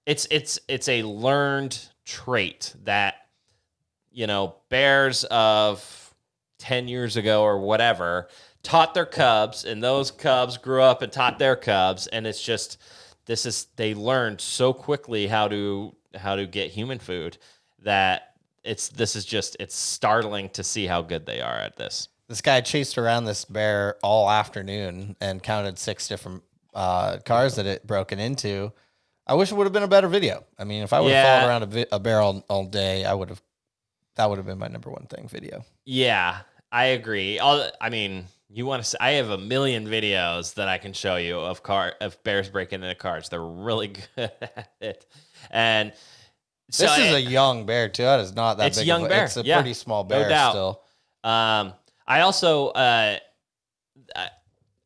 it's a learned trait that, bears of 10 years ago or whatever taught their cubs, and those cubs grew up and taught their cubs. And it's just, they learned so quickly how to get human food that it's startling to see how good they are at this.
This guy chased around this bear all afternoon and counted 6 different cars that it broken into. I wish it would have been a better video. I mean, if I would have followed around a bear all day, that would have been my number one thing video.
Yeah, I agree. You want to say, I have a million videos that I can show you of bears breaking into cars. They're really good at it. And so
this is a young bear too. That is not that
it's
big.
It's a young bear.
It's a pretty small bear,
no doubt.
Still.
I also, I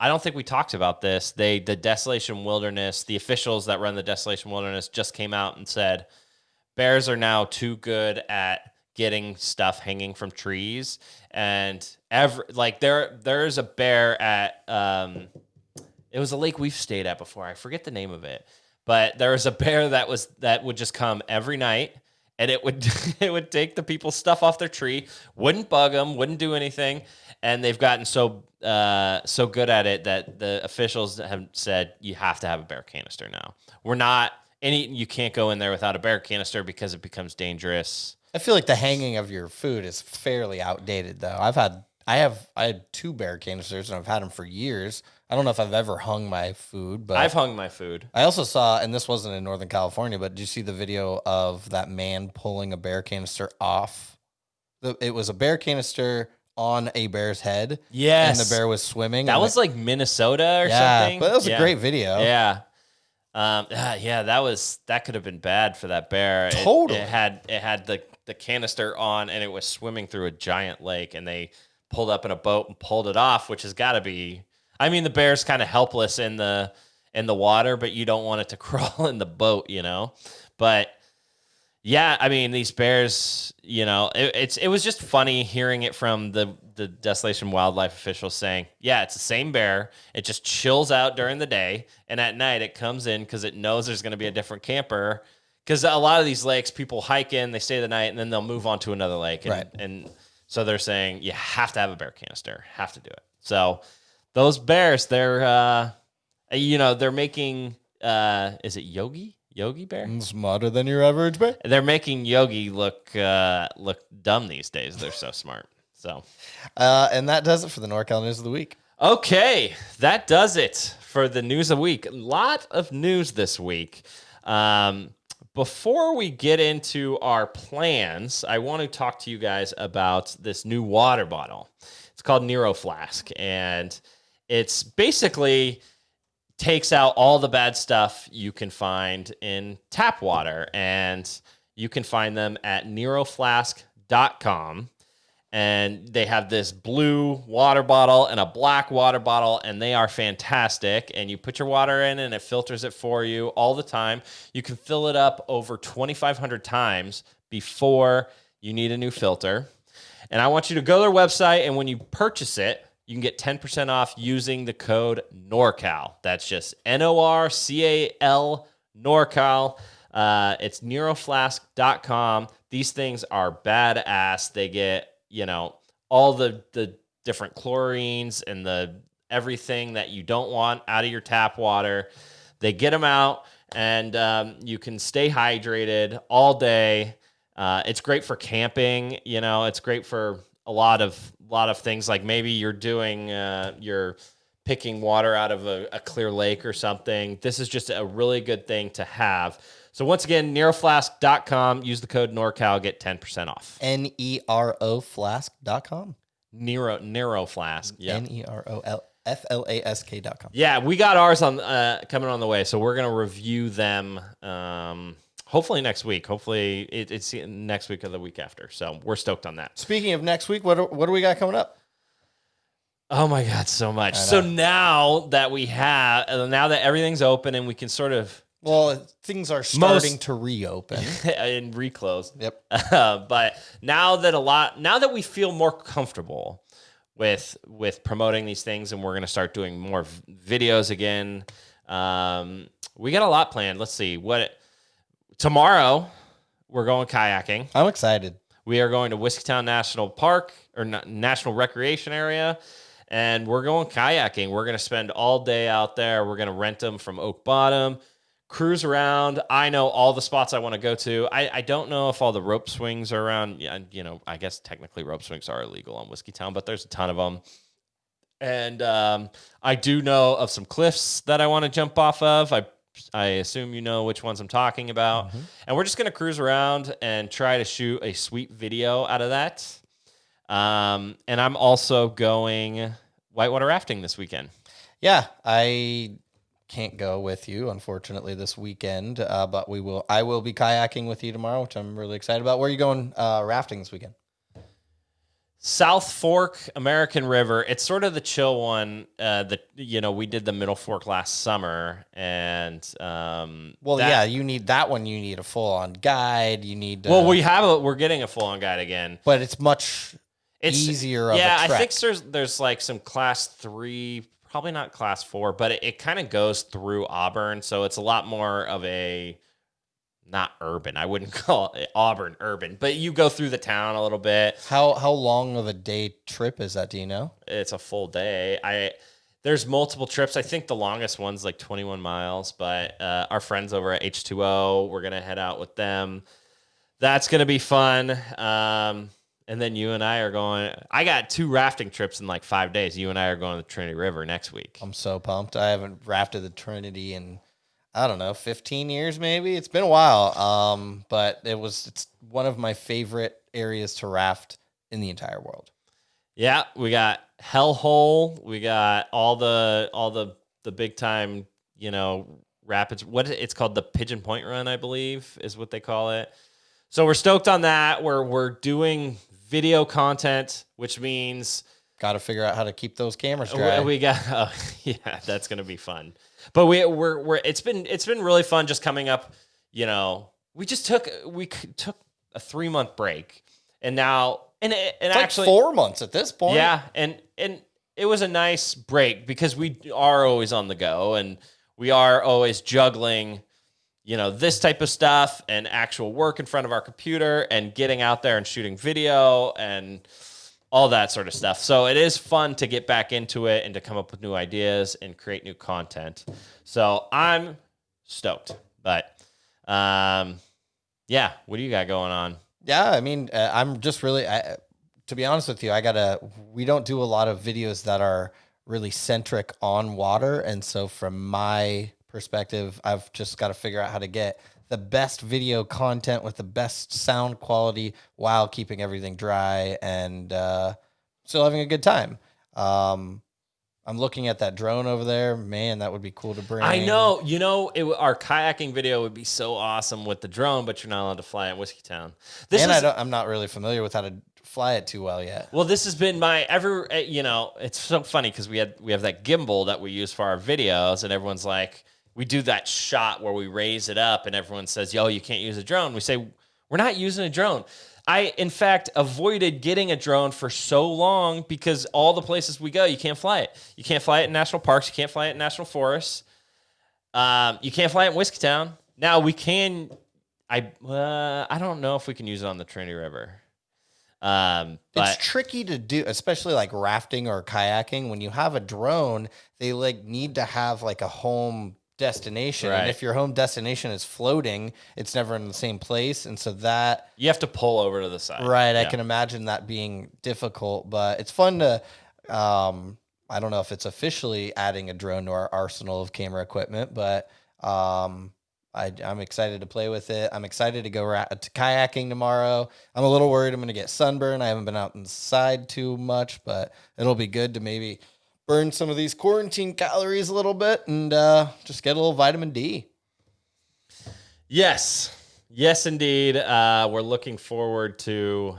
don't think we talked about this. The Desolation Wilderness, the officials that run the Desolation Wilderness just came out and said bears are now too good at getting stuff hanging from trees. And there's a bear at, it was a lake we've stayed at before. I forget the name of it, but there was a bear that would just come every night, and it would take the people's stuff off their tree, wouldn't bug them, wouldn't do anything. And they've gotten so good at it that the officials have said you have to have a bear canister now. You can't go in there without a bear canister because it becomes dangerous.
I feel like the hanging of your food is fairly outdated, though. I had 2 bear canisters, and I've had them for years. I don't know if I've ever hung my food, but
I've hung my food.
I also saw, and this wasn't in Northern California, but did you see the video of that man pulling a bear canister off? It was a bear canister on a bear's head.
Yes.
And the bear was swimming.
That was like Minnesota or something.
But that was a great video.
Yeah. That could have been bad for that bear.
Totally.
It had the canister on, and it was swimming through a giant lake, and they pulled up in a boat and pulled it off, which has got to be, the bear's kind of helpless in the water, but you don't want it to crawl in the boat, But yeah, these bears, it was just funny hearing it from the Desolation Wildlife officials saying, yeah, it's the same bear. It just chills out during the day, and at night it comes in because it knows there's going to be a different camper. Because a lot of these lakes, people hike in, they stay the night, and then they'll move on to another lake. And so they're saying you have to have a bear canister, have to do it. So those bears, they're making, is it Yogi? Yogi Bear?
Smarter than your average bear.
They're making Yogi look dumb these days. They're so smart. So,
and that does it for the NorCal News of the Week.
okay, that does it for the news of the week. A lot of news this week. Before we get into our plans, I want to talk to you guys about this new water bottle. It's called Nero Flask, and it's basically takes out all the bad stuff you can find in tap water, and you can find them at neroflask.com. And they have this blue water bottle and a black water bottle, and they are fantastic. And you put your water in, and it filters it for you all the time. You can fill it up over 2,500 times before you need a new filter. And I want you to go to their website, and when you purchase it, you can get 10% off using the code NorCal. That's just NorCal, NorCal. It's neroflask.com. These things are badass. They get, all the different chlorines and the everything that you don't want out of your tap water. They get them out, and you can stay hydrated all day. It's great for camping. It's great for a lot of things. Like maybe you're doing, you're picking water out of a clear lake or something. This is just a really good thing to have. So once again, neroflask.com, use the code NorCal, get 10% off.
Nero Flask.com.
Nero Flask. Yeah.
NEROFLASK.com.
Yeah, we got ours on coming on the way, so we're going to review them hopefully next week. Hopefully it's next week or the week after. So we're stoked on that.
Speaking of next week, what do we got coming up?
Oh my God, so much. So now that everything's open and we can sort of...
Well, things are starting to reopen
and reclose.
Yep.
But now that we feel more comfortable with promoting these things, and we're going to start doing more videos again, we got a lot planned. Let's see tomorrow we're going kayaking.
I'm excited.
We are going to Whiskeytown National Park or National Recreation Area, and we're going kayaking. We're going to spend all day out there. We're going to rent them from Oak Bottom. Cruise around. I know all the spots I want to go to. I don't know if all the rope swings are around. Yeah, I guess technically rope swings are illegal on Whiskeytown, but there's a ton of them. And I do know of some cliffs that I want to jump off of. I assume you know which ones I'm talking about. Mm-hmm. And we're just going to cruise around and try to shoot a sweet video out of that. And I'm also going whitewater rafting this weekend.
Yeah, I can't go with you, unfortunately, this weekend, but I will be kayaking with you tomorrow, which I'm really excited about. Where are you going rafting this weekend?
South Fork, American River. It's sort of the chill one. We did the Middle Fork last summer, and
you need that one. You need a full-on guide. You need
we're getting a full-on guide again,
but it's much easier.
I think there's like some class 3. Probably not class 4, but it kind of goes through Auburn, so it's a lot more of a, not urban. I wouldn't call it Auburn urban, but you go through the town a little bit.
How long of a day trip is that? Do you know?
It's a full day. There's multiple trips. I think the longest one's like 21 miles, but our friends over at H2O, we're gonna head out with them. That's gonna be fun. And then you and I are going... I got 2 rafting trips in like 5 days. You and I are going to the Trinity River next week.
I'm so pumped. I haven't rafted the Trinity in, 15 years maybe. It's been a while. But it's one of my favorite areas to raft in the entire world.
Yeah, we got Hellhole. We got all the big time, rapids. It's called the Pigeon Point Run, I believe, is what they call it. So we're stoked on that. We're doing video content, which means
got to figure out how to keep those cameras dry.
That's gonna be fun. But it's been really fun just coming up. We took a 3-month break, and now it's
actually 4 months at this point.
Yeah, and it was a nice break because we are always on the go, and we are always juggling. This type of stuff and actual work in front of our computer and getting out there and shooting video and all that sort of stuff. So it is fun to get back into it and to come up with new ideas and create new content. So I'm stoked. But Yeah, what do you got going on?
Yeah, I mean, I'm just really, to be honest with you, we don't do a lot of videos that are really centric on water. And so from my perspective, I've just got to figure out how to get the best video content with the best sound quality while keeping everything dry and still having a good time. I'm looking at that drone over there. Man, that would be cool to bring.
I know. Our kayaking video would be so awesome with the drone, but you're not allowed to fly in Whiskeytown.
I'm not really familiar with how to fly it too well yet.
Well, this has been it's so funny because we have that gimbal that we use for our videos, and everyone's like, we do that shot where we raise it up, and everyone says, yo, you can't use a drone. We say, we're not using a drone. I, in fact, avoided getting a drone for so long because all the places we go, you can't fly it. You can't fly it in national parks. You can't fly it in national forests. You can't fly it in Whiskeytown. Now we can. I don't know if we can use it on the Trinity River. But
it's tricky to do, especially like rafting or kayaking. When you have a drone, they need to have like a home destination,
right.
And if your home destination is floating, it's never in the same place, and so that
you have to pull over to the side,
right?
Yeah.
I can imagine that being difficult, but it's fun to I don't know if it's officially adding a drone to our arsenal of camera equipment, but I'm excited to play with it. I'm excited to go to kayaking tomorrow. I'm a little worried I'm going to get sunburn. I haven't been out inside too much, but it'll be good to maybe burn some of these quarantine calories a little bit and just get a little vitamin D.
Yes, indeed. We're looking forward to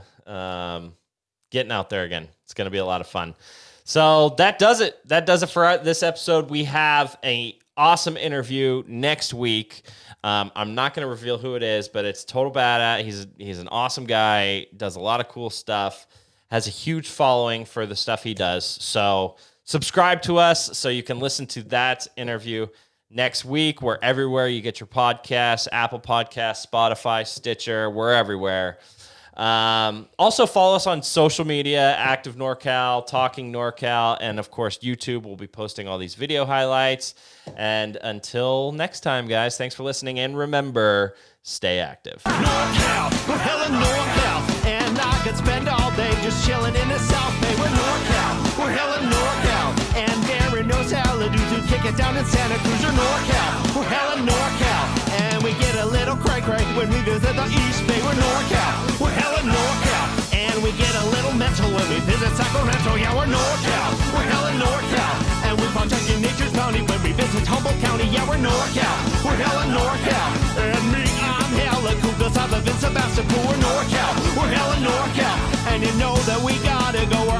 getting out there again. It's going to be a lot of fun. So that does it. That does it for this episode. We have an awesome interview next week. I'm not going to reveal who it is, but it's total badass. He's an awesome guy, does a lot of cool stuff, has a huge following for the stuff he does. So subscribe to us so you can listen to that interview next week. We're everywhere you get your podcasts, Apple Podcasts, Spotify, Stitcher. We're everywhere. Also follow us on social media, Active NorCal, Talking NorCal, and of course, YouTube. We'll be posting all these video highlights. And until next time, guys, thanks for listening. And remember, stay active.
NorCal, we're hella NorCal, and I could spend all day just chilling in the South Bay. We're NorCal, we're hella NorCal, and Darren knows how to kick it down in Santa Cruz. We're NorCal, we're hella NorCal, and we get a little cray-cray when we visit the East Bay. We're NorCal, we're hella NorCal, and we get a little mental when we visit Sacramento. Yeah, we're NorCal, we're hella NorCal, and we protect nature's bounty when we visit Humboldt County. Yeah, we're NorCal, we're hella NorCal, and me, I'm hella cool, 'cause I'm a Vince Sebastopol. We're NorCal, we're hella NorCal, and you know that we gotta go. We're